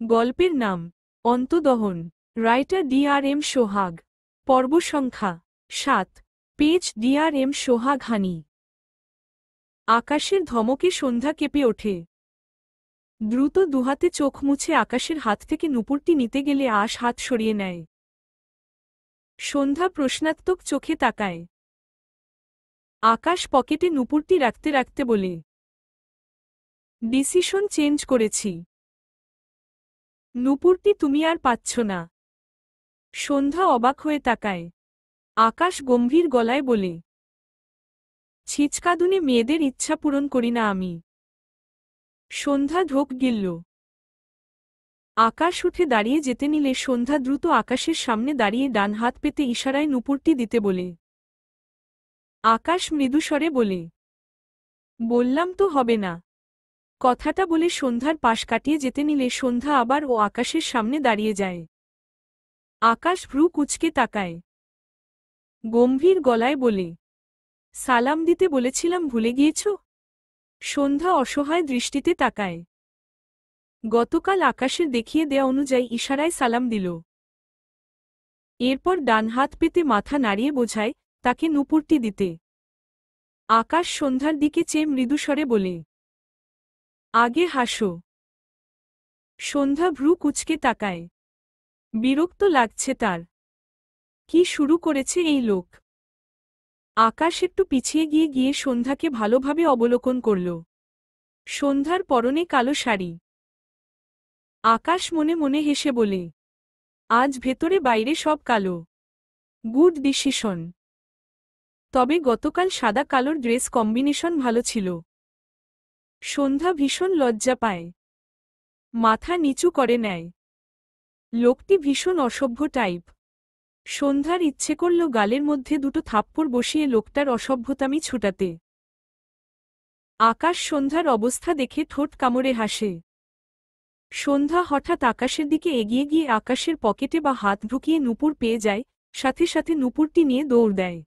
গল্পের নাম অন্তদহন। Writer DRM সোহাগ। পর্ব সংখ্যা ৭। পেজ DRM সোহাগ হানি। আকাশের ধমকে সন্ধ্যা কেঁপে ওঠে। দ্রুত দুহাতে চোখ মুছে আকাশের হাত থেকে নুপুরটি নিতে গেলে হাত সরিয়ে নেয়। সন্ধ্যা প্রশ্নাত্মক চোখে তাকায়। আকাশ পকেটে নুপুরটি রাখতে রাখতে বলে, ডিসিশন চেঞ্জ করেছি। নুপুরটি তুমি আর পাচ্ছ না। সন্ধ্যা অবাক হয়ে তাকায়। আকাশ গম্ভীর গলায় বলে, ছিচকাদুনে মেয়েদের ইচ্ছা পূরণ করি না আমি। সন্ধ্যা ঢোক গিলল। আকাশ উঠে দাঁড়িয়ে যেতে নিলে সন্ধ্যা দ্রুত আকাশের সামনে দাঁড়িয়ে ডান হাত পেতে ইশারায় নুপুরটি দিতে বলে। আকাশ মৃদুস্বরে বলে, বললাম তো হবে না। কথাটা বলে সন্ধ্যার পাশ কাটিয়ে যেতে নিলে সন্ধ্যা আবার আকাশের সামনে দাঁড়িয়ে যায়। আকাশ ভ্রু কুঁচকে তাকায়। গম্ভীর গলায় বলে, সালাম দিতে বলেছিলাম ভুলে গিয়েছ? সন্ধ্যা অসহায় দৃষ্টিতে তাকায়। গতকাল আকাশের দেখিয়ে দেয়া অনুযায়ী ইশারায় সালাম দিল। এরপর ডান হাত পেতে মাথা নাড়িয়ে বোঝায় তাকে নুপুরটি দিতে। আকাশ সন্ধ্যার দিকে চেয়ে মৃদুস্বরে বলে, আগে হাসো। সন্ধ্যা ভ্রু কুঁচকে তাকায়। বিরক্ত লাগছে তার। কি শুরু করেছে এই লোক? আকাশ একটু পিছিয়ে গিয়ে গিয়ে সন্ধ্যাকে ভালোভাবে অবলোকন করল। সন্ধ্যার পরনে কালো শাড়ি। আকাশ মনে মনে হেসে বলে, আজ ভেতরে বাইরে সব কালো। Good decision. তবে গতকাল সাদা কালোর ড্রেস কম্বিনেশন ভালো ছিল। সন্ধ্যা ভীষণ লজ্জা পায়। মাথা নিচু করে নেয়। লোকটি ভীষণ অসভ্য টাইপ। সন্ধ্যার ইচ্ছে করল গালের মধ্যে দুটো থাপ্পড় বসিয়ে লোকটার অসভ্যতামি ছুটাতে। আকাশ সন্ধ্যার অবস্থা দেখে ঠোঁট কামড়ে হাসে। সন্ধ্যা হঠাৎ আকাশের দিকে এগিয়ে গিয়ে আকাশের পকেটে বা হাত ঢুকিয়ে নুপুর পেয়ে যায়, সাথে সাথে নুপুরটি নিয়ে দৌড় দেয়।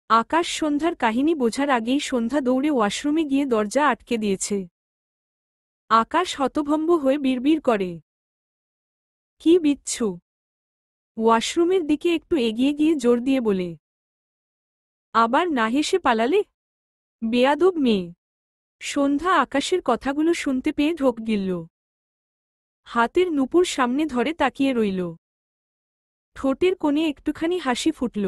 আকাশ সন্ধ্যার কাহিনী বোঝার আগেই সন্ধ্যা দৌড়ে ওয়াশরুমে গিয়ে দরজা আটকে দিয়েছে। আকাশ হতভম্ব হয়ে বিড়বিড় করে, কি বিচ্ছু? ওয়াশরুমের দিকে একটু এগিয়ে গিয়ে জোর দিয়ে বলে, আবার না হেসে পালালে? বেয়াদব মেয়ে। সন্ধ্যা আকাশের কথাগুলো শুনতে পেয়ে ঢোক গিলল। হাতের নুপুর সামনে ধরে তাকিয়ে রইল। ঠোঁটের কোণে একটুখানি হাসি ফুটল।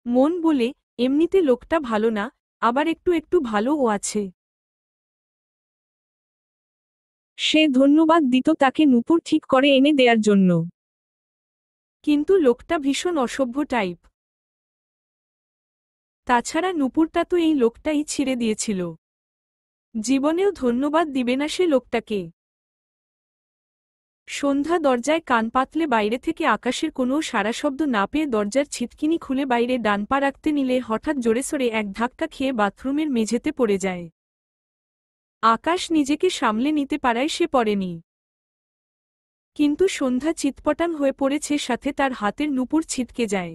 মন বলে, এমনিতে লোকটা ভালো না, আবার একটু একটু ভালোও আছে। সে ধন্যবাদ দিত তাকে নুপুর ঠিক করে এনে দেয়ার জন্য। কিন্তু লোকটা ভীষণ অসভ্য টাইপ। তাছাড়া নুপুরটা তো এই লোকটাই ছিঁড়ে দিয়েছিল। জীবনেও ধন্যবাদ দিবে না সে লোকটাকে। সন্ধ্যা দরজায় কান পাতলে বাইরে থেকে আকাশের কোনো সাড়া শব্দ না পেয়ে দরজার ছিটকিনি খুলে বাইরে ডান পা রাখতে নিলে হঠাৎ জোরে সরে এক ধাক্কা খেয়ে বাথরুমের মেঝেতে পড়ে যায়। আকাশ নিজেকে সামলে নিতে পারায় সে পড়েনি। কিন্তু সন্ধ্যা চিৎপটাং হয়ে পড়েছে, সাথে তার হাতের নুপুর ছিটকে যায়।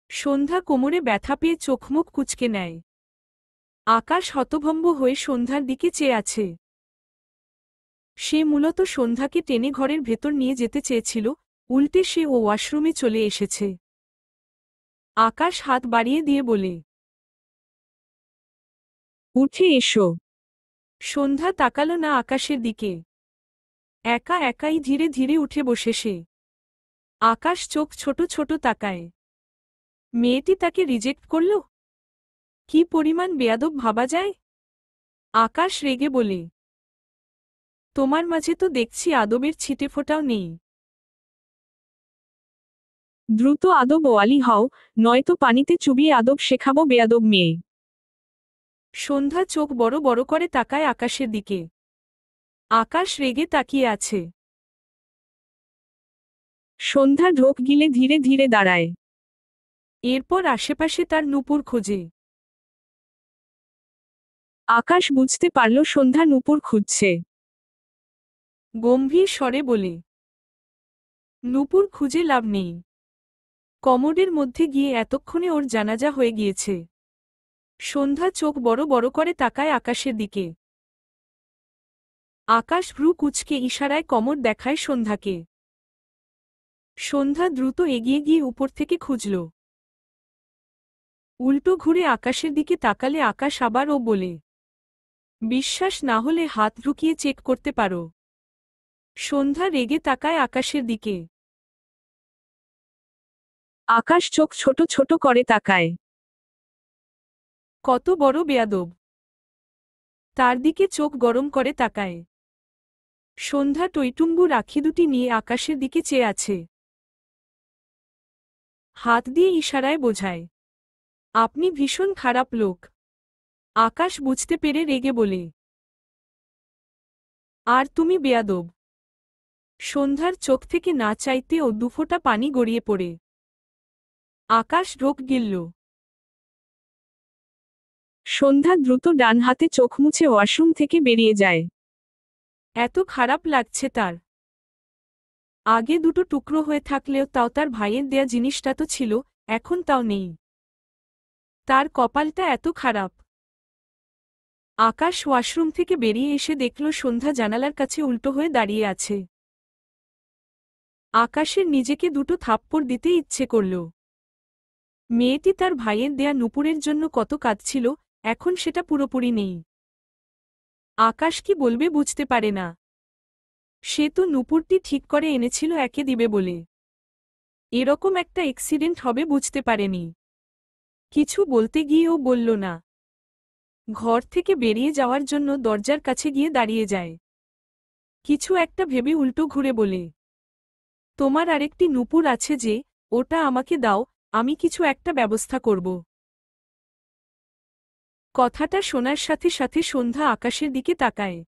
সন্ধ্যা কোমরে ব্যথা পেয়ে চোখমুখ কুঁচকে নেয়। আকাশ হতভম্ব হয়ে সন্ধ্যার দিকে চেয়ে আছে। সে মূলত সন্ধ্যাকে টেনে ঘরের ভেতর নিয়ে যেতে চেয়েছিল, উল্টে সে ওয়াশরুমে চলে এসেছে। আকাশ হাত বাড়িয়ে দিয়ে বলে, উঠে এসো। সন্ধ্যা তাকালো না আকাশের দিকে। একা একাই ধীরে ধীরে উঠে বসে সে। আকাশ চোখ ছোট ছোট তাকায়। মেয়েটি তাকে রিজেক্ট করল? কি পরিমাণ বেয়াদব ভাবা যায়? আকাশ রেগে বলে, তোমার মাঝে তো দেখছি আদবের ছিটেফোঁটাও নেই। দ্রুত আদব ওয়ালি হও, নয়তো পানিতে চুবিয়ে আদব শেখাবো বেয়াদব মেয়ে। সন্ধ্যা চোখ বড় বড় করে তাকায় আকাশের দিকে। আকাশ রেগে তাকিয়ে আছে। সন্ধ্যা ঢোক গিলে ধীরে ধীরে দাঁড়ায়। এরপর আশেপাশে তার নুপুর খোঁজে। আকাশ বুঝতে পারল সন্ধ্যা নুপুর খুঁজছে। গম্ভীর স্বরে বলে, নুপুর খুঁজে লাভ নেই। কমোডের মধ্যে গিয়ে এতক্ষণে ওর জানাজা হয়ে গিয়েছে। সন্ধ্যা চোখ বড় বড় করে তাকায় আকাশের দিকে। আকাশ ভ্রু কুঁচকে ইশারায় কোমর দেখায় সন্ধ্যাকে। সন্ধ্যা দ্রুত এগিয়ে গিয়ে উপর থেকে খুঁজল। উল্টো ঘুরে আকাশের দিকে তাকালে আকাশ আবার ও বলে, বিশ্বাস না হলে হাত ঢুকিয়ে চেক করতে পারো। সন্ধ্যা রেগে তাকায় আকাশের দিকে। আকাশ চোখ ছোট ছোট করে তাকায়। কত বড় বেয়াদব! তার দিকে চোখ গরম করে তাকায়। সন্ধ্যা টইটুম্বু রাখি দুটি নিয়ে আকাশের দিকে চেয়ে আছে। হাত দিয়ে ইশারায় বোঝায়, আপনি ভীষণ খারাপ লোক। আকাশ বুঝতে পেরে রেগে বলে, আর তুমি বেয়াদব। সন্ধ্যার চোখ থেকে না চাইতেও দুফোঁটা পানি গড়িয়ে পড়ে। আকাশ ঢোক গিলল। সন্ধ্যা দ্রুত ডান হাতে চোখ মুছে ওয়াশরুম থেকে বেরিয়ে যায়। এত খারাপ লাগছে তার। আগে দুটো টুকরো হয়ে থাকলেও তাও তার ভাইয়ের দেয়া জিনিসটা তো ছিল, এখন তাও নেই। তার কপালটা এত খারাপ। আকাশ ওয়াশরুম থেকে বেরিয়ে এসে দেখল সন্ধ্যা জানালার কাছে উল্টো হয়ে দাঁড়িয়ে আছে। আকাশের নিজেকে দুটো থাপ্পড় দিতে ইচ্ছে করল। মেয়েটি তার ভাইয়ের দেয়া নুপুরের জন্য কত কাঁদছিল, এখন সেটা পুরোপুরি নেই। আকাশ কি বলবে বুঝতে পারে না। সে তো নুপুরটি ঠিক করে এনেছিল একে দিবে বলে। এরকম একটা অ্যাক্সিডেন্ট হবে বুঝতে পারেনি। কিছু বলতে গিয়েও বলল না। ঘর থেকে বেরিয়ে যাওয়ার জন্য দরজার কাছে গিয়ে দাঁড়িয়ে যায়। কিছু একটা ভেবে উল্টো ঘুরে বলে, তোমার আরেকটি নুপুর আছে যে, ওটা আমাকে দাও, আমি কিছু একটা ব্যবস্থা করব। কথাটা শোনার সাথে সাথে সন্ধ্যা আকাশের দিকে তাকায়।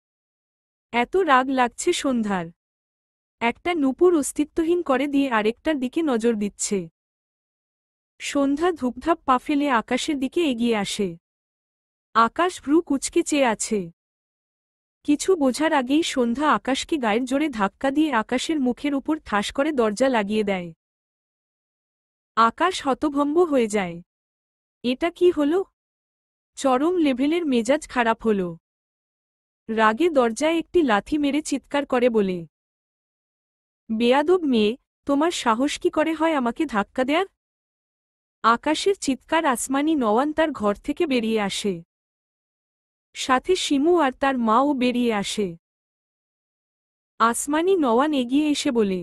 এত রাগ লাগছে সন্ধ্যার। একটা নুপুর অস্তিত্বহীন করে দিয়ে আরেকটার দিকে নজর দিচ্ছে। সন্ধ্যা ধূপধাপ পা ফেলে আকাশের দিকে এগিয়ে আসে। আকাশ ভ্রু কুঁচকে চেয়ে আছে। কিছু বোঝার আগেই সন্ধ্যা আকাশকে গায়ের জোরে ধাক্কা দিয়ে আকাশের মুখের উপর ঠাস করে দরজা লাগিয়ে দেয়। আকাশ হতভম্ব হয়ে যায়। এটা কি হলো? চরম লেভেলের মেজাজ খারাপ হল। রাগে দরজায় একটি লাথি মেরে চিৎকার করে বলে, বেয়াদব মেয়ে, তোমার সাহস কি করে হয় আমাকে ধাক্কা দেয়ার? আকাশের চিৎকার আসমানি নওয়ান তার ঘর থেকে বেরিয়ে আসে। সাথে শিমু আর তার মাও বেরিয়ে আসে। আসমানি নওয়ান এগিয়ে এসে বলে,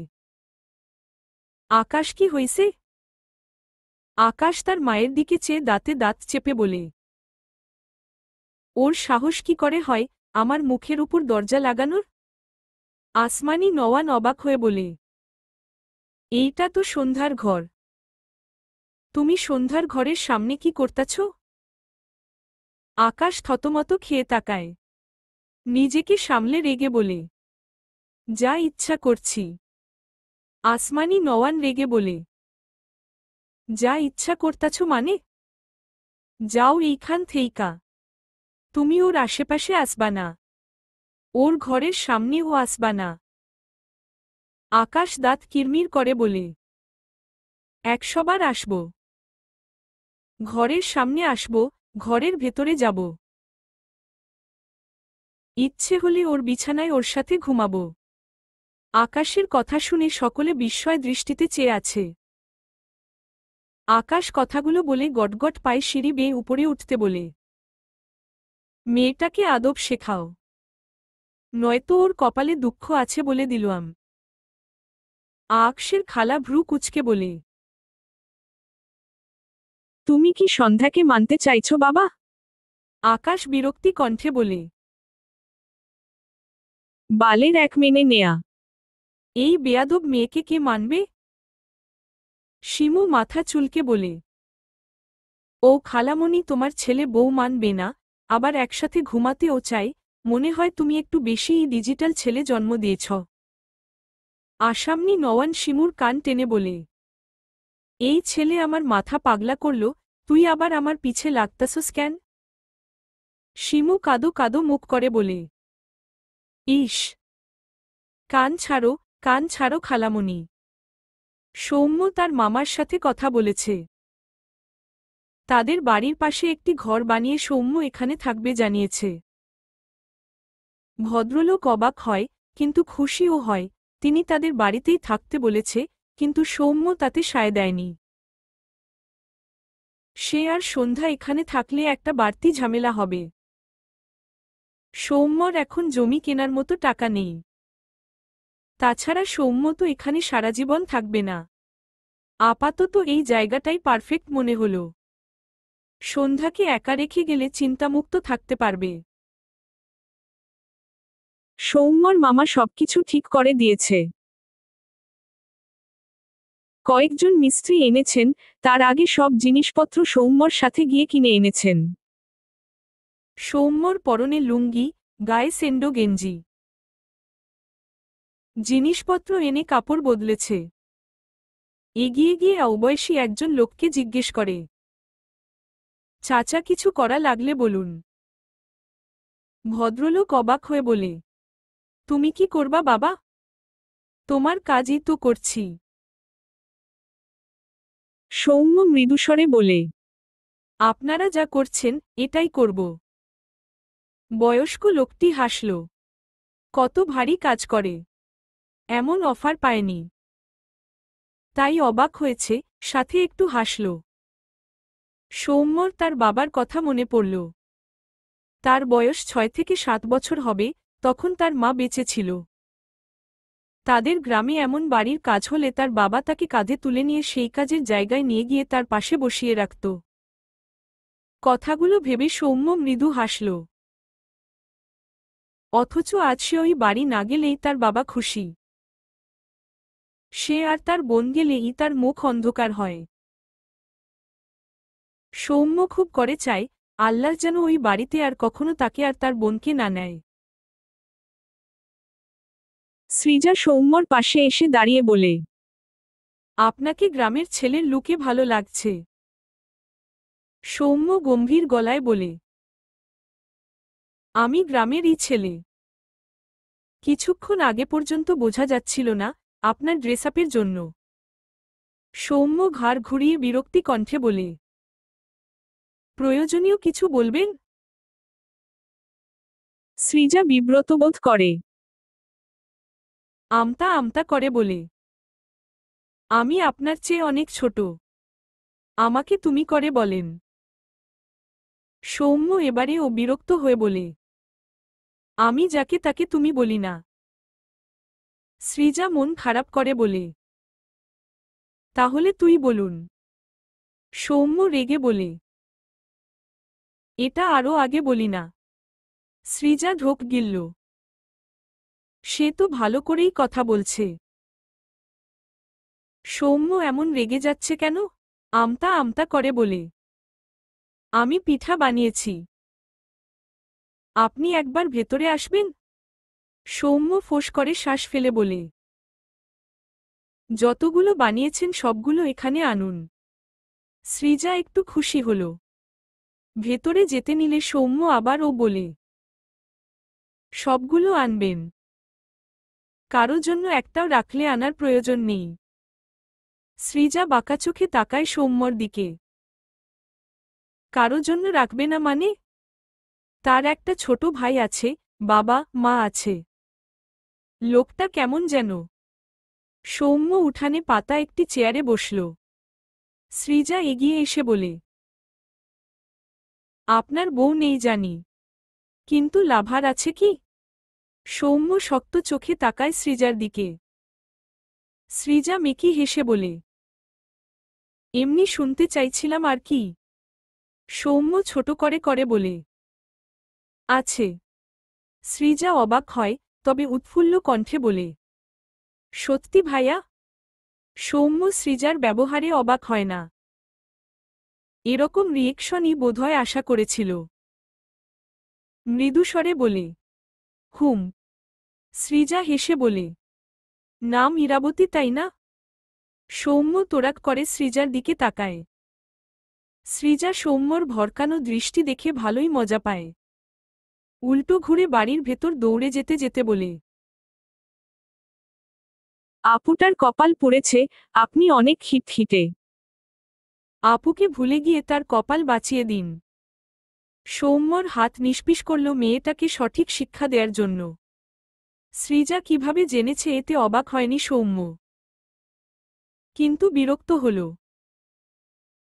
আকাশ কি হইছে? আকাশ তার মায়ের দিকে চেয়ে দাঁতে দাঁত চেপে বলে, ওর সাহস কি করে হয় আমার মুখের উপর দরজা লাগানোর? আসমানি নওয়ান অবাক হয়ে বলে, এইটা তো সন্ধ্যার ঘর। তুমি সন্ধ্যার ঘরের সামনে কি করতাছ? আকাশ থতমত খেয়ে তাকায়। নিজেকে সামলে রেগে বলে, যা ইচ্ছা করছি। আসমানি নওয়ান রেগে বলে, যা ইচ্ছা করতাছ মানে? যাও এইখান থেইকা। তুমি ওর আশেপাশে আসবা না। ওর ঘরের সামনেও আসবা না। আকাশ দাঁত কিরমির করে বলে, 100 বার আসব। ঘরের সামনে আসব, ঘরের ভেতরে যাব। ইচ্ছে হলে ওর বিছানায় ওর সাথে ঘুমাব। আকাশের কথা শুনে সকলে বিস্ময় দৃষ্টিতে চেয়ে আছে। আকাশ কথাগুলো বলে গটগট পায়ে সিঁড়ি বেয়ে উপরে উঠতে বলে, মেয়েটাকে আদব শেখাও, নয়তো ওর কপালে দুঃখ আছে বলে দিলাম। আকাশের খালা ভ্রু কুঁচকে বলে, তুমি কি সন্ধ্যাকে মানতে চাইছো বাবা? আকাশ বিরক্তি কণ্ঠে বলে, বালের এক মেনে নেয়া। এই বেয়াদব মেয়েকে কে মানবে? শিমু মাথা চুলকে বলে, ও খালামণি তোমার ছেলে বউ মানবে না, আবার একসাথে ঘুমাতেও চাই, মনে হয় তুমি একটু বেশিই ডিজিটাল ছেলে জন্ম দিয়েছ। আসামনি নওয়ান শিমুর কান টেনে বলে, এই ছেলে আমার মাথা পাগলা করল, তুই আবার আমার পিছে লাগতাছস কেন? শিমু কাদো কাদো মুখ করে বলে, ইস, কান ছাড়ো খালামণি। সৌম্য তার মামার সাথে কথা বলেছে। তাদের বাড়ির পাশে একটি ঘর বানিয়ে সৌম্য এখানে থাকবে জানিয়েছে। ভদ্রলোক অবাক হয়, কিন্তু খুশিও হয়। তিনি তাদের বাড়িতেই থাকতে বলেছে, কিন্তু সৌম্য তাতে সায় দেয়নি। সে আর সন্ধ্যা এখানে থাকলে একটা বাড়তি ঝামেলা হবে। সৌম্যর এখন জমি কেনার মতো টাকা নেই। তাছাড়া সৌম্য তো এখানে সারাজীবন থাকবে না। আপাতত এই জায়গাটাই পারফেক্ট মনে হল। সন্ধ্যাকে একা রেখে গেলে চিন্তামুক্ত থাকতে পারবে। সৌম্যর মামা সবকিছু ঠিক করে দিয়েছে। কয়েকজন মিস্ত্রি এনেছেন, তার আগে সব জিনিসপত্র সৌম্যর সাথে গিয়ে কিনে এনেছেন। সৌম্যর পরনে লুঙ্গি, গায়ে সেন্ডো গেঞ্জি। জিনিসপত্র এনে কাপড় বদলেছে। এগিয়ে গিয়ে অবয়সী একজন লোককে জিজ্ঞেস করে, চাচা কিছু করা লাগলে বলুন। ভদ্রলোক অবাক হয়ে বলে, তুমি কি করবা বাবা? তোমার কাজই তো করছি। সৌম্য মৃদুস্বরে বলে, আপনারা যা করছেন এটাই করব। বয়স্ক লোকটি হাসল। কত ভারী কাজ করে, এমন অফার পায়নি। তাই অবাক হয়েছে, সাথে একটু হাসল। সৌম্যর তার বাবার কথা মনে পড়ল। তার বয়স 6 থেকে 7 বছর হবে, তখন তার মা বেঁচে ছিল। তাদের গ্রামে এমন বাড়ির কাজ হলে তার বাবা তাকে কাঁধে তুলে নিয়ে সেই কাজের জায়গায় নিয়ে গিয়ে তার পাশে বসিয়ে রাখত। কথাগুলো ভেবে সৌম্য মৃদু হাসল। অথচ আজ সে ওই বাড়ি না গেলেই তার বাবা খুশি। সে আর তার বোন গেলেই তার মুখ অন্ধকার হয়। সৌম্য খুব করে চায়, আল্লাহ যেন ওই বাড়িতে আর কখনো তাকে আর তার বোনকে না নেয়। সৃজা সৌম্যর পাশে এসে দাঁড়িয়ে বলে, আপনাকে গ্রামের ছেলের লুকে ভালো লাগছে। সৌম্য গম্ভীর গলায় বলে, আমি গ্রামেরই ছেলে। কিছুক্ষণ আগে পর্যন্ত বোঝা যাচ্ছিল না, আপনার ড্রেসআপের জন্য। সৌম্য ঘাড় ঘুরিয়ে বিরক্তি কণ্ঠে বলে, প্রয়োজনীয় কিছু বলবেন? সৃজা বিব্রত বোধ করে। আমতা আমতা করে বলে, আমি আপনার চেয়ে অনেক ছোট। আমাকে তুমি করে বলেন। সৌম্য এবারেও বিরক্ত হয়ে বলে, আমি যাকে তাকে তুমি বলি না। সৃজা মন খারাপ করে বলে, তাহলে তুই বলুন। সৌম্য রেগে বলে, এটা আরও আগে বলি না। সৃজা ঢোক গিলল। সে তো ভালো করেই কথা বলছে। সৌম্য এমন রেগে যাচ্ছে কেন? আমতা আমতা করে বলে, আমি পিঠা বানিয়েছি। আপনি একবার ভেতরে আসবেন? সৌম্য ফোঁস করে শ্বাস ফেলে বলে, যতগুলো বানিয়েছেন সবগুলো এখানে আনুন। সৃজা একটু খুশি হল। ভেতরে যেতে নিলে সৌম্য আবার ও বলে, সবগুলো আনবেন। কারো জন্য একটাও রাখলে আনার প্রয়োজন নেই। সৃজা বাঁকা চোখে তাকায় সৌম্যর দিকে। কারো জন্য রাখবে না মানে? তার একটা ছোট ভাই আছে, বাবা মা আছে। লোকটা কেমন যেন। সৌম্য উঠানে পাতা একটি চেয়ারে বসল। সৃজা এগিয়ে এসে বলে, আপনার বউ নেই জানি, কিন্তু লাভার আছে কি? সৌম্য শক্ত চোখে তাকায় সৃজার দিকে। সৃজা মেকি হেসে বলে, এমনি শুনতে চাইছিলাম আর কি। সৌম্য ছোট করে করে বলে, আছে। সৃজা অবাক হয়, তবে উৎফুল্ল কণ্ঠে বলে, সত্যি ভাইয়া? সৌম্য সৃজার ব্যবহারে অবাক হয় না। এরকম রিয়েকশনই বোধহয় আশা করেছিল। মৃদুস্বরে বলে, হুম। সৃজা হেসে বলে, নাম ইরাবতী তাই না? সৌম্য তোড়াক করে সৃজার দিকে তাকায়। সৃজা সৌম্যর ভরকানো দৃষ্টি দেখে ভালোই মজা পায়। উল্টো ঘুরে বাড়ির ভেতর দৌড়ে যেতে যেতে বলে, আপুটার কপাল পড়েছে, আপনি অনেক খিটখিটে। আপুকে ভুলে গিয়ে তার কপাল বাঁচিয়ে দিন। সৌম্যর হাত নিষ্পিস করল মেয়েটাকে সঠিক শিক্ষা দেওয়ার জন্য। সৃজা কিভাবে জেনেছে এতে অবাক হয়নি সৌম্য, কিন্তু বিরক্ত হল।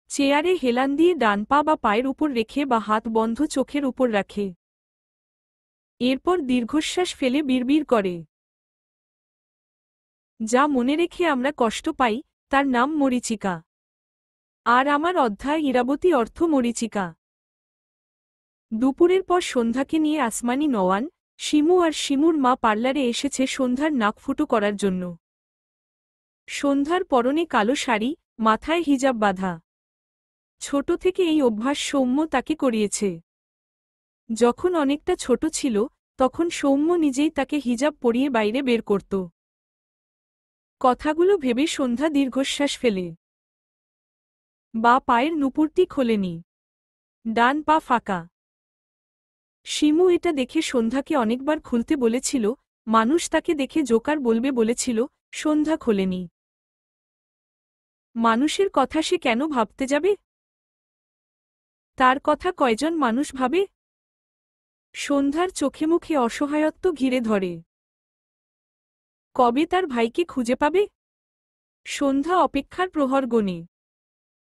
চেয়ারে হেলান দিয়ে ডান পা বা পায়ের উপর রেখে বা হাত বন্ধ চোখের উপর রাখে। এরপর দীর্ঘশ্বাস ফেলে বিড়বিড় করে, যা মনে রেখে আমরা কষ্ট পাই তার নাম মরীচিকা। আর আমার অধ্যায় ইরাবতী অর্থ মরীচিকা। দুপুরের পর সন্ধ্যাকে নিয়ে আসমানি নওয়ান, শিমু আর শিমুর মা পার্লারে এসেছে সন্ধ্যার নাকফুটো করার জন্য। সন্ধ্যার পরনে কালো শাড়ি, মাথায় হিজাব বাঁধা। ছোট থেকে এই অভ্যাস সৌম্য তাকে করিয়েছে। যখন অনেকটা ছোট ছিল তখন সৌম্য নিজেই তাকে হিজাব পরিয়ে বাইরে বের করত। কথাগুলো ভেবে সন্ধ্যা দীর্ঘশ্বাস ফেলে। বা পায়ের নুপুরটি খোলেনি, ডান পা ফাঁকা। শিমু এটা দেখে সন্ধ্যাকে অনেকবার খুলতে বলেছিল, মানুষ তাকে দেখে জোকার বলবে বলেছিল, সন্ধ্যা খোলেনি। মানুষের কথা সে কেন ভাবতে যাবে? তার কথা কয়জন মানুষ ভাবে? সন্ধ্যার চোখে মুখে অসহায়ত্ব ঘিরে ধরে। কবে তার ভাইকে খুঁজে পাবে? সন্ধ্যা অপেক্ষার প্রহর গোনে।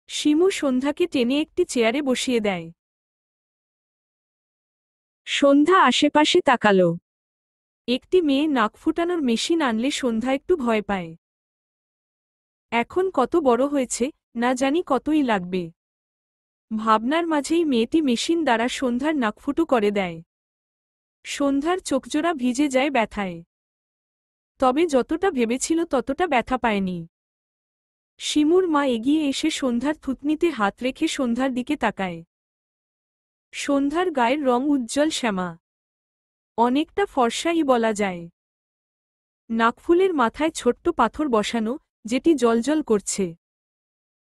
শিমু সন্ধ্যাকে টেনে একটি চেয়ারে বসিয়ে দেয়। সন্ধ্যা আশেপাশে তাকাল। একটি মেয়ে নাক ফুটানোর মেশিন আনলে সন্ধ্যা একটু ভয় পায়। এখন কত বড় হয়েছে, না জানি কতই লাগবে। ভাবনার মাঝেই মেয়েটি মেশিন দ্বারা সন্ধ্যার নাকফুটো করে দেয়। সন্ধ্যার চোখজোড়া ভিজে যায় ব্যথায়। তবে যতটা ভেবেছিল ততটা ব্যথা পায়নি। শিমুর মা এগিয়ে এসে সন্ধ্যার থুতনিতে হাত রেখে সন্ধ্যার দিকে তাকায়। সন্ধ্যার গায়ের রং উজ্জ্বল শ্যামা, অনেকটা ফর্সাই বলা যায়। নাকফুলের মাথায় ছোট্ট পাথর বসানো, যেটি জ্বলজ্বল করছে।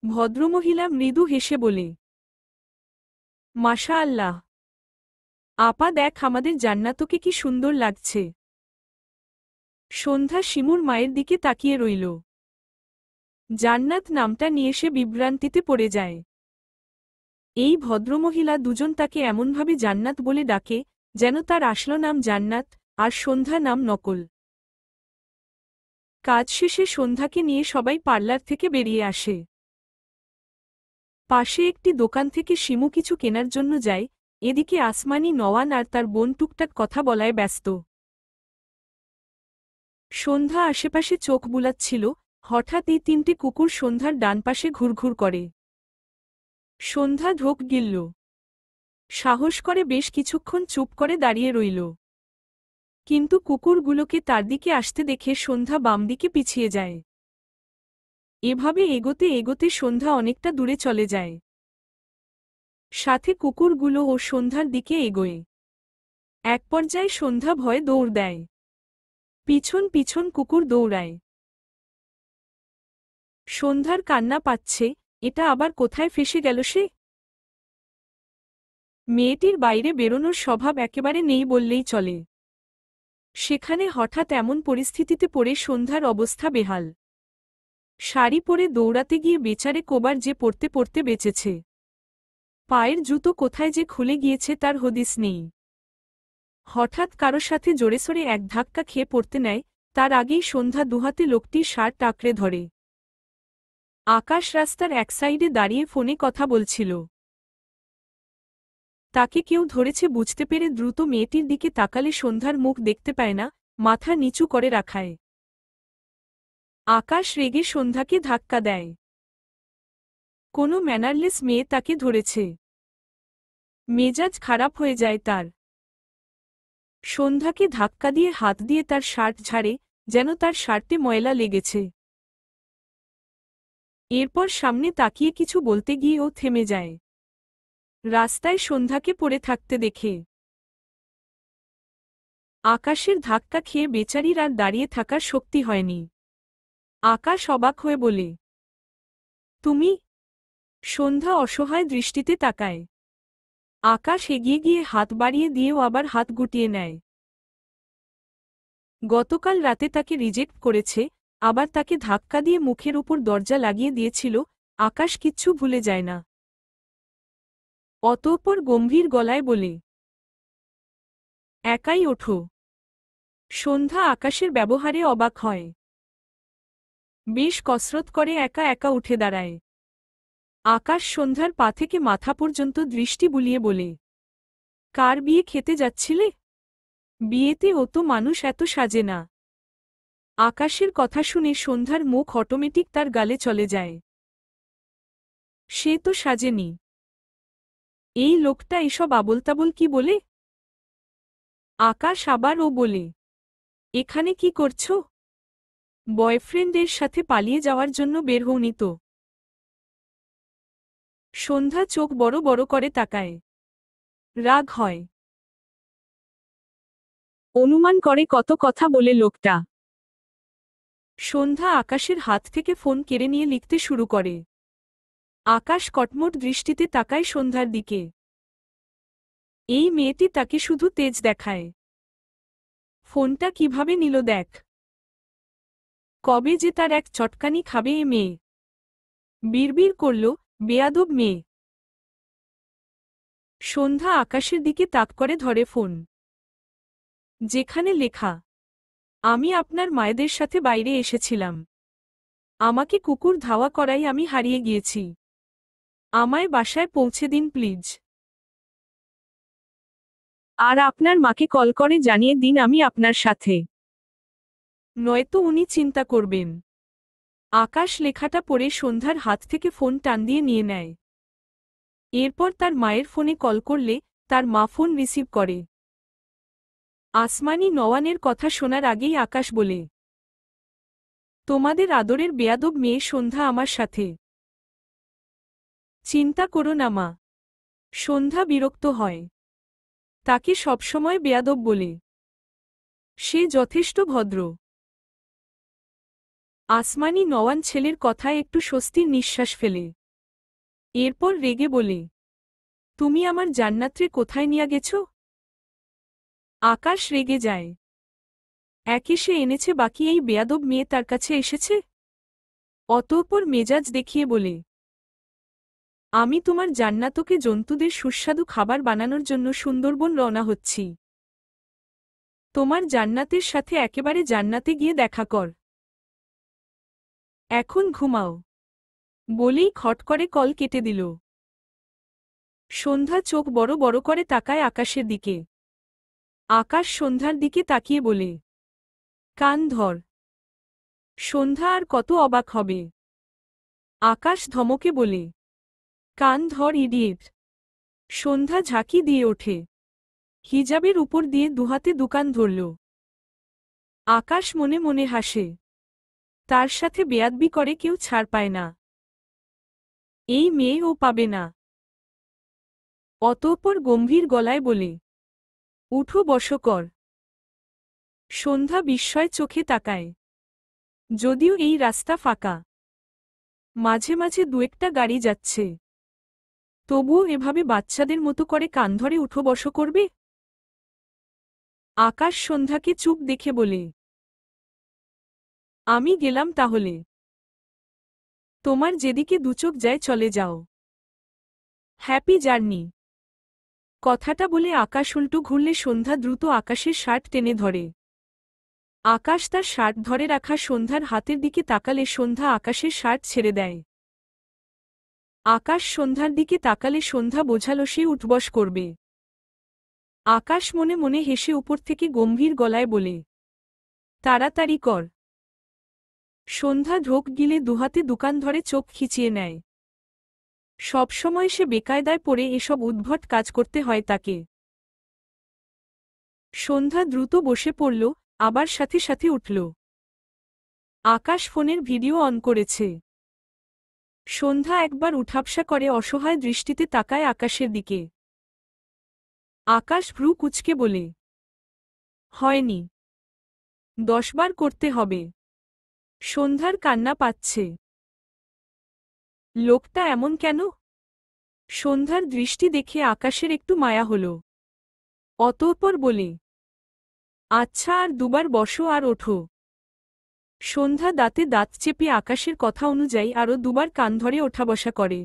ভদ্রমহিলা মৃদু হেসে বলে, মাশা আল্লাহ, আপা দেখ আমাদের জান্নাতকে কি সুন্দর লাগছে। সন্ধ্যা শিমুর মায়ের দিকে তাকিয়ে রইল। জান্নাত নামটা নিয়ে সে বিভ্রান্তিতে পড়ে যায়। এই ভদ্রমহিলা দুজন তাকে এমনভাবে জান্নাত বলে ডাকে যেন তার আসল নাম জান্নাত আর সন্ধ্যা নাম নকল। কাজ শেষে সন্ধ্যাকে নিয়ে সবাই পার্লার থেকে বেরিয়ে আসে। পাশে একটি দোকান থেকে শিমু কিছু কেনার জন্য যায়। এদিকে আসমানি নওয়ান আর তার বোন টুকটাক কথা বলায় ব্যস্ত। সন্ধ্যা আশেপাশে চোখ বুলাচ্ছিল, হঠাৎ এই তিনটে কুকুর সন্ধ্যার ডান পাশে ঘুরঘুর করে। সন্ধ্যা ঢোক গিলল। সাহস করে বেশ কিছুক্ষণ চুপ করে দাঁড়িয়ে রইল। কিন্তু কুকুরগুলোকে তার দিকে আসতে দেখে সন্ধ্যা বাম দিকে পিছিয়ে যায়। এভাবে এগোতে এগোতে সন্ধ্যা অনেকটা দূরে চলে যায়। সাথে কুকুরগুলো ও সন্ধ্যার দিকে এগোয়। এক পর্যায়ে সন্ধ্যা ভয়ে দৌড় দেয়। পিছন পিছন কুকুর দৌড়ায়। সন্ধ্যার কান্না পাচ্ছে, এটা আবার কোথায় ফেসে গেল সে? মেয়েটির বাইরে বেরোনোর স্বভাব একেবারে নেই বললেই চলে। সেখানে হঠাৎ এমন পরিস্থিতিতে পড়ে সন্ধ্যার অবস্থা বেহাল। শাড়ি পরে দৌড়াতে গিয়ে বেচারে কোবার যে পড়তে পড়তে বেঁচেছে। পায়ের জুতো কোথায় যে খুলে গিয়েছে তার হদিস নেই। হঠাৎ কারো সাথে জোরেসোরে এক ধাক্কা খেয়ে পড়তে নেয়, তার আগেই সন্ধ্যা দুহাতে লোকটির শার্ট আঁকড়ে ধরে। আকাশ রাস্তার এক সাইডে দাঁড়িয়ে ফোনে কথা বলছিল। তাকে কেউ ধরেছে বুঝতে পেরে দ্রুত মেয়েটির দিকে তাকালে সন্ধ্যার মুখ দেখতে পায় না, মাথা নিচু করে রাখায়। আকাশ রেগে সন্ধ্যাকে ধাক্কা দেয়। কোনো ম্যানারলেস মেয়ে তাকে ধরেছে। মেজাজ খারাপ হয়ে যায় তার। সন্ধ্যাকে ধাক্কা দিয়ে হাত দিয়ে তার শার্ট ঝাড়ে, যেন তার শার্টে ময়লা লেগেছে। এরপর সামনে তাকিয়ে কিছু বলতে গিয়ে ও থেমে যায়। রাস্তায় সন্ধ্যাকে পড়ে থাকতে দেখে আকাশের ধাক্কা খেয়ে বেচারির আর দাঁড়িয়ে থাকার শক্তি হয়নি। আকাশ অবাক হয়ে বলে, তুমি? সন্ধ্যা অসহায় দৃষ্টিতে তাকায়। আকাশ এগিয়ে গিয়ে হাত বাড়িয়ে দিয়েও আবার হাত গুটিয়ে নেয়। গতকাল রাতে তাকে রিজেক্ট করেছে, আবার তাকে ধাক্কা দিয়ে মুখের উপর দরজা লাগিয়ে দিয়েছিল। আকাশ কিচ্ছু ভুলে যায় না। অতঃপর গম্ভীর গলায় বলে, একাই ওঠো। সন্ধ্যা আকাশের ব্যবহারে অবাক হয়। বেশ কসরত করে একা একা উঠে দাঁড়ায়। আকাশ সন্ধ্যার পা থেকে মাথা পর্যন্ত দৃষ্টি বুলিয়ে বলে, কার বিয়ে খেতে যাচ্ছিলে? বিয়েতে ও তো মানুষ এত সাজে না। আকাশের কথা শুনে সন্ধ্যার মুখ অটোমেটিক তার গালে চলে যায়। সে তো সাজেনি। এই লোকটা এসব আবোলতাবোল কি বলে? আকাশ আবার ও বলে, এখানে কি করছো? বয়ফ্রেন্ডের সাথে পালিয়ে যাওয়ার জন্য বের হওনি তো? সন্ধ্যা চোখ বড় বড় করে তাকায়। রাগ হয়। অনুমান করে কত কথা বলে লোকটা। সন্ধ্যা আকাশের হাত থেকে ফোন কেড়ে নিয়ে লিখতে শুরু করে। আকাশ কটমট দৃষ্টিতে তাকায় সন্ধ্যার দিকে। এই মেয়েটি তাকে শুধু তেজ দেখায়। ফোনটা কিভাবে নিল দেখ। কবে যে তার এক চটকানি খাবে এ মেয়ে। বিড়বিড় করল, বেয়াদব মেয়ে। সন্ধ্যা আকাশের দিকে তাক করে ধরে ফোন। যেখানে লেখা, আমি আপনার মায়েদের সাথে বাইরে এসেছিলাম। আমাকে কুকুর ধাওয়া করাই আমি হারিয়ে গিয়েছি। আমায় বাসায় পৌঁছে দিন প্লিজ। আর আপনার মাকে কল করে জানিয়ে দিন আমি আপনার সাথে। নয়তো উনি চিন্তা করবেন। আকাশ লেখাটা পড়ে সন্ধ্যার হাত থেকে ফোন টান দিয়ে নিয়ে নেয়। এরপর তার মায়ের ফোনে কল করলে তার মা ফোন রিসিভ করে। আসমানি নওয়ানের কথা শোনার আগেই আকাশ বলে, তোমাদের আদরের বেয়াদব মেয়ে সন্ধ্যা আমার সাথে। চিন্তা করো না মা। সন্ধ্যা বিরক্ত হয়। তাকে সবসময় বেয়াদব বলে। সে যথেষ্ট ভদ্র। আসমানি নওয়ান ছেলের কথায় একটু স্বস্তির নিঃশ্বাস ফেলে। এরপর রেগে বলে, তুমি আমার জান্নাত্রে কোথায় নিয়ে গেছ? আকাশ রেগে যায়। একে সে এনেছে বাকি এই বেয়াদব মেয়ে তার কাছে এসেছে। অতঃপর মেজাজ দেখিয়ে বলে, আমি তোমার জান্নাতকে জন্তুদের সুস্বাদু খাবার বানানোর জন্য সুন্দরবন রওনা হচ্ছি। তোমার জান্নাতের সাথে একেবারে জান্নাতে গিয়ে দেখা কর। এখন ঘুমাও। বলেই খট করে কল কেটে দিল। সন্ধ্যা চোখ বড় বড় করে তাকায় আকাশের দিকে। আকাশ সন্ধ্যার দিকে তাকিয়ে বলে, কান ধর। সন্ধ্যা আর কত অবাক হবে। আকাশ ধমকে বলে, কান ধর ইডিয়েট। সন্ধ্যা ঝাঁকি দিয়ে ওঠে। হিজাবের উপর দিয়ে দুহাতে দোকান ধরল। আকাশ মনে মনে হাসে। তার সাথে বেয়াদবি করে কেউ ছাড় পায় না। এই মেয়ে ও পাবে না। অতঃপর গম্ভীর গলায় বলে, উঠো বসো কর। সন্ধ্যা বিস্ময় চোখে তাকায়। যদিও এই রাস্তা ফাঁকা। মাঝে মাঝে দু-একটা গাড়ি যাচ্ছে। তবুও এভাবে বাচ্চাদের মতো করে কান ধরে উঠো বসো করবে? আকাশ সন্ধ্যাকে চুপ দেখে বলে, আমি গেলাম তাহলে। তোমার যেদিকে দুচোখ যায় চলে যাও। Happy journey. কথাটা বলে আকাশ উল্টো ঘুরলে সন্ধ্যা দ্রুত আকাশের শার্ট টেনে ধরে। আকাশ তার শার্ট ধরে রাখা সন্ধ্যার হাতের দিকে তাকালে সন্ধ্যা আকাশের শার্ট ছেড়ে দেয়। আকাশ সন্ধ্যার দিকে তাকালে সন্ধ্যা বোঝালো সে উঠবস করবে। আকাশ মনে মনে হেসে উপর থেকে গম্ভীর গলায় বলে, তাড়াতাড়ি কর। সন্ধ্যা ঢোক গিলে দুহাতে দোকান ধরে চোখ খিচিয়ে নেয়। সবসময় সে বেকায়দায় পড়ে এসব উদ্ভট কাজ করতে হয় তাকে। সন্ধ্যা দ্রুত বসে পড়ল, আবার সাথে সাথে উঠল। আকাশ ফোনের ভিডিও অন করেছে। সন্ধ্যা একবার উঠাপসা করে অসহায় দৃষ্টিতে তাকায় আকাশের দিকে। আকাশ ভ্রু কুঁচকে বলে, হয়নি। 10 বার করতে হবে। সন্ধ্যার কান্না পাচ্ছে। লোকটা এমন কেন? সন্ধ্যার দৃষ্টি দেখে আকাশের একটু মায়া হল। অতঃপর বলে, আচ্ছা আর দুবার বসো আর ওঠো। সন্ধ্যা দাঁতে দাঁত চেপে আকাশের কথা অনুযায়ী আরও দুবার কান ধরে ওঠা বসা করে।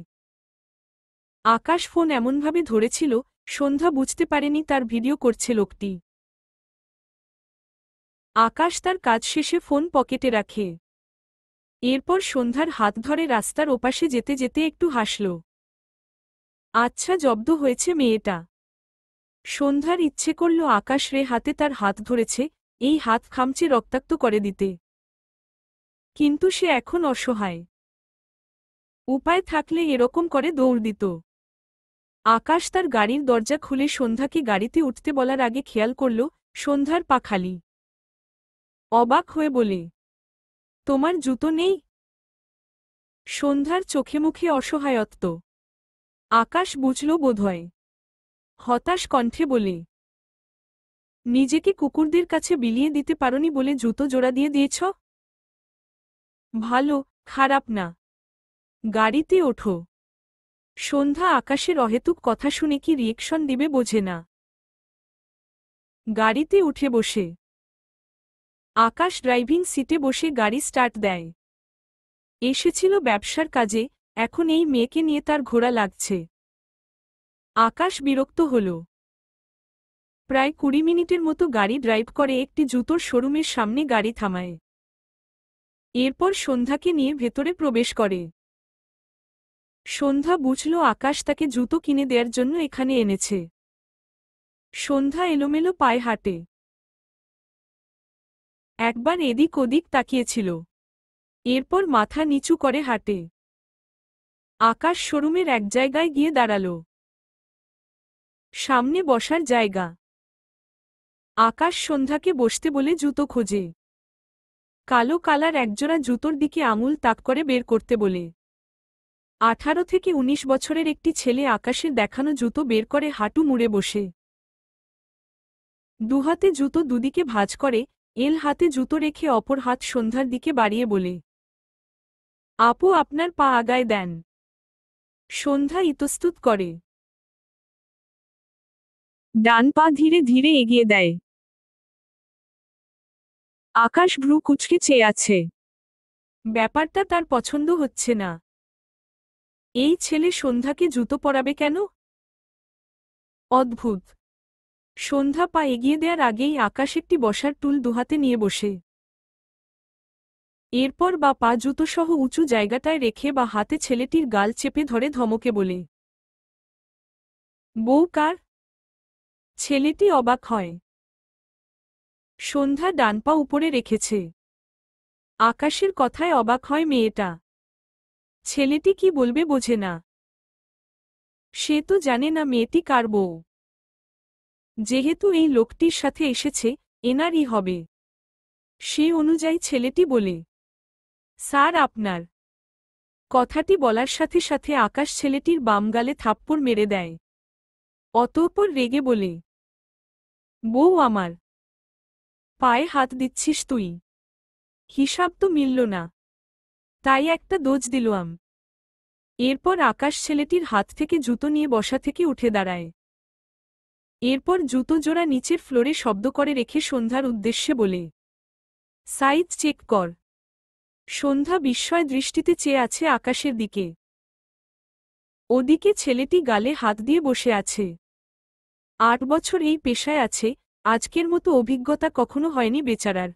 আকাশ ফোন এমনভাবে ধরেছিল সন্ধ্যা বুঝতে পারেনি তার ভিডিও করছে লোকটি। আকাশ তার কাজ শেষে ফোন পকেটে রাখে। এরপর সন্ধ্যার হাত ধরে রাস্তার ওপাশে যেতে যেতে একটু হাসল। আচ্ছা জব্দ হয়েছে মেয়েটা। সন্ধ্যার ইচ্ছে করল আকাশ রে হাতে তার হাত ধরেছে এই হাত খামচে রক্তাক্ত করে দিতে। কিন্তু সে এখন অসহায়। উপায় থাকলে এরকম করে দৌড় দিত। আকাশ তার গাড়ির দরজা খুলে সন্ধ্যাকে গাড়িতে উঠতে বলার আগে খেয়াল করল সন্ধ্যার পা খালি। অবাক হয়ে বলে, তোমার জুতো নেই? সন্ধ্যার চোখে মুখে অসহায়ত্ব। আকাশ বুঝল বোধহয়। হতাশ কণ্ঠে বলে, নিজেকে কুকুরদের কাছে বিলিয়ে দিতে পারোনি বলে জুতো জোড়া দিয়ে দিয়েছ? ভালো, খারাপ না। গাড়িতে ওঠো। সন্ধ্যা আকাশের অহেতুক কথা শুনে কি রিয়েকশন দিবে বোঝে না। গাড়িতে উঠে বসে আকাশ ড্রাইভিং সিটে বসে গাড়ি স্টার্ট দেয়। এসেছিল ব্যবসার কাজে, এখন এই মেয়েকে নিয়ে তার ঘোড়া লাগছে। আকাশ বিরক্ত হল। প্রায় ২০ মিনিটের মতো গাড়ি ড্রাইভ করে একটি জুতোর শোরুমের সামনে গাড়ি থামায়। এরপর সন্ধ্যাকে নিয়ে ভেতরে প্রবেশ করে। সন্ধ্যা বুঝল আকাশ তাকে জুতো কিনে দেওয়ার জন্য এখানে এনেছে। সন্ধ্যা এলোমেলো পায়ে হাঁটে। একবার এদিক ওদিক তাকিয়েছিল। এরপর মাথা নিচু করে হাঁটে। আকাশ শোরুমের এক জায়গায় গিয়ে দাঁড়াল। সামনে বসার জায়গা। আকাশ সন্ধ্যাকে বসতে বলে জুতো খোঁজে। কালো কালার একজোড়া জুতোর দিকে আঙুল তাক করে বের করতে বলে। ১৮ থেকে ১৯ বছরের একটি ছেলে আকাশের দেখানো জুতো বের করে হাঁটু মুড়ে বসে। দুহাতে জুতো দুদিকে ভাঁজ করে এল হাতে জুতো রেখে অপর হাত সন্ধ্যার দিকে বাড়িয়ে বলে, আপু আপনার পা আগায় দেন। সন্ধ্যা ইতস্তত করে। ডান পা ধীরে ধীরে এগিয়ে দেয়। আকাশ ভ্রু কুঁচকে চেয়ে আছে। ব্যাপারটা তার পছন্দ হচ্ছে না। এই ছেলে সন্ধ্যাকে জুতো পরাবে কেন? অদ্ভুত। সন্ধ্যা পা এগিয়ে দেওয়ার আগেই আকাশ একটি বসার টুল দুহাতে নিয়ে বসে। এরপর বা পা জুতোসহ উঁচু জায়গাটায় রেখে বা হাতে ছেলেটির গাল চেপে ধরে ধমকে বলে, বউ কার? ছেলেটি অবাক হয়। সন্ধ্যা ডান পা উপরে রেখেছে। আকাশের কথায় অবাক হয় মেয়েটা। ছেলেটি কি বলবে বোঝে না। সে তো জানে না মেয়েটি কার বউ। যেহেতু এই লোকটির সাথে এসেছে এনারই হবে। সে অনুযায়ী ছেলেটি বলে, স্যার আপনার। কথাটি বলার সাথে সাথে আকাশ ছেলেটির বাম গালে থাপ্পড় মেরে দেয়। অতঃপর রেগে বলে, বউ আমার। পায়ে হাত দিচ্ছিস তুই? হিসাব তো মিলল না। তাই একটা দোজ দিলাম। এরপর আকাশ ছেলেটির হাত থেকে জুতো নিয়ে বসা থেকে উঠে দাঁড়ায়। এরপর জুতো জোড়া নিচের ফ্লোরে শব্দ করে রেখে সন্ধ্যার উদ্দেশ্যে বলে, সাইজ চেক কর। সন্ধ্যা বিস্ময় দৃষ্টিতে চেয়ে আছে আকাশের দিকে। ওদিকে ছেলেটি গালে হাত দিয়ে বসে আছে। ৮ বছর এই পেশায় আছে, আজকের মতো অভিজ্ঞতা কখনো হয়নি বেচারার।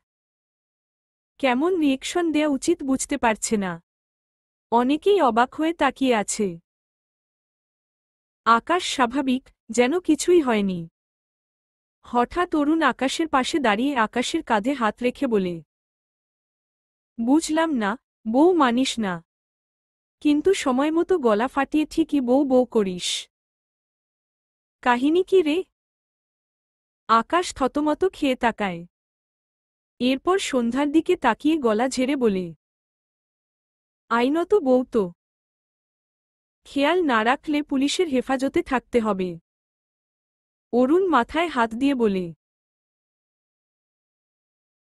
কেমন রিয়েকশন দেয়া উচিত বুঝতে পারছে না। অনেকেই অবাক হয়ে তাকিয়ে আছে। আকাশ স্বাভাবিক, যেন কিছুই হয়নি। হঠাৎ অরুণ আকাশের পাশে দাঁড়িয়ে আকাশের কাঁধে হাত রেখে বলে, বুঝলাম না, বউ মানিস না। কিন্তু সময়মতো গলা ফাটিয়ে ঠিকই বউ বউ করিস। কাহিনী কি রে? আকাশ থতমত খেয়ে তাকায়। এরপর সন্ধ্যার দিকে তাকিয়ে গলা ঝেড়ে বলে, আইনত বউ তো। খেয়াল না রাখলে পুলিশের হেফাজতে থাকতে হবে। অরুণ মাথায় হাত দিয়ে বলে,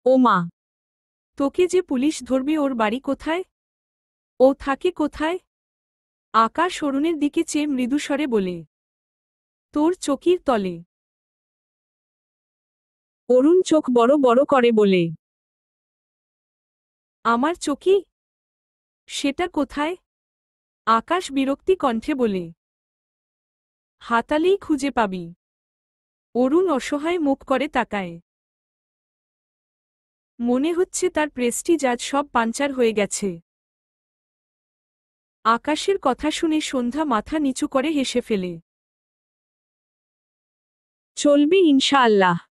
ও মা, তোকে যে পুলিশ ধরবে ওর বাড়ি কোথায়? ও থাকে কোথায়? আকাশ অরুণের দিকে চেয়ে মৃদুস্বরে বলে, তোর চকির তলে। অরুণ চোখ বড় বড় করে বলে, আমার চকি? সেটা কোথায়? আকাশ বিরক্তি কণ্ঠে বলে, হাতালেই খুঁজে পাবি। অরুণ অসহায় মুখ করে তাকায়। মনে হচ্ছে তার প্রেস্টিজ আজ সব পাঞ্চার হয়ে গেছে। আকাশের কথা শুনে সন্ধ্যা মাথা নিচু করে হেসে ফেলে। চলবে ইনশাআল্লাহ।